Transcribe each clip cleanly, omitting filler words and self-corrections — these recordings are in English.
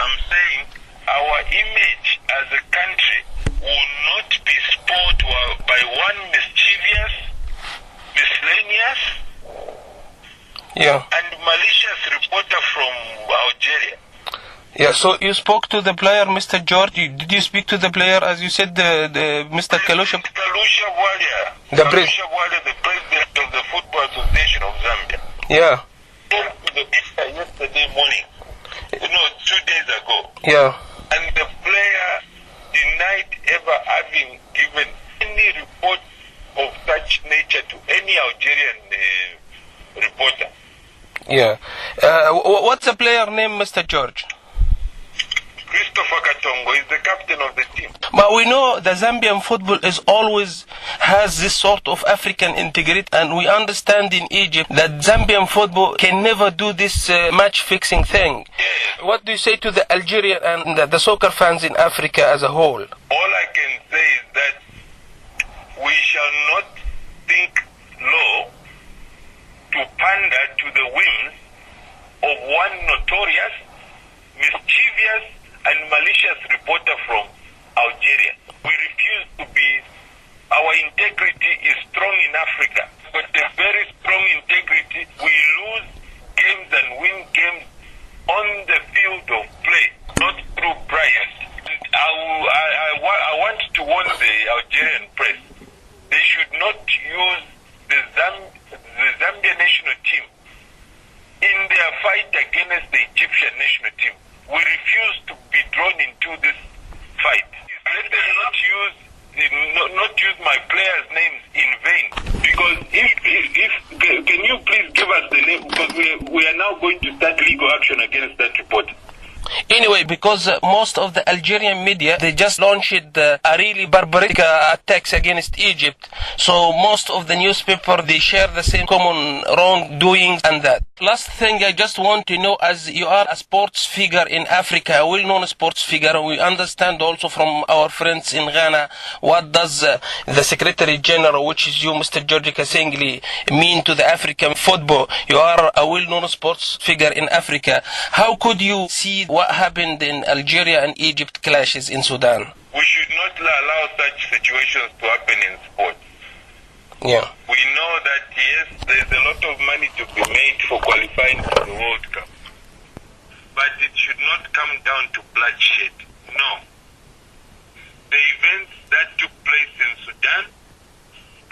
I'm saying our image as a country will not be spoiled by one mischievous, miscellaneous, and malicious reporter from Algeria. Yeah, so you spoke to the player, Mr. George. Did you speak to the player, as you said, Mr. Kalusha? Kalusha Bwalia, the president of the Football Association of Zambia. Yeah. Spoke to the minister yesterday morning. 2 days ago. Yeah. And the player denied ever having given any report of such nature to any Algerian reporter. Yeah. What's the player name, Mr. George? Christopher Katongo is the captain of the team. But we know the Zambian football is always has this sort of African integrity, and we understand in Egypt that Zambian football can never do this match-fixing thing. Yes. What do you say to the Algerian and the soccer fans in Africa as a whole? All I can say is that we shall not think low to pander to the whims of one notorious, mischievous, and malicious reporter from Algeria. We refuse to be, our integrity is strong in Africa, but a very strong integrity. We lose games and win games on the field of play, not through bias. I want to warn the Algerian press. They should not use the Zambian national team in their fight against the Egyptian national team. We refuse to be drawn into this fight. Let them not use my players' names in vain. Because can you please give us the name? Because we are now going to start legal action against that reporter. Anyway, because most of the Algerian media, they just launched a really barbaric attacks against Egypt. So most of the newspaper, they share the same common wrongdoings and that. Last thing I just want to know, as you are a sports figure in Africa, a well-known sports figure, we understand also from our friends in Ghana, what does the Secretary General, which is you, Mr. George Kasengli, mean to the African football? You are a well-known sports figure in Africa. How could you see what happened in Algeria and Egypt clashes in Sudan? We should not allow such situations to happen in sports. Yeah. We know that, yes, there's a lot of money to be made for qualifying for the World Cup. But it should not come down to bloodshed. No. The events that took place in Sudan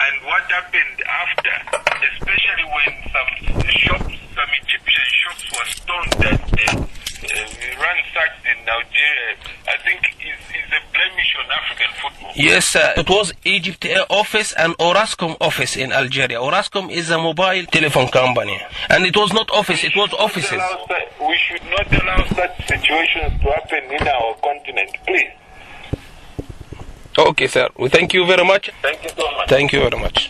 and what happened after, especially when some Egyptian shops were stoned and ransacked in Algeria, I think is a blemish on African football. Yes, it was Egypt Air office and Orascom office in Algeria. Orascom is a mobile telephone company. And it was not office, it was offices. We should not allow such situations to happen in our continent, please. Okay, sir. Well, thank you very much. Thank you so much. Thank you very much.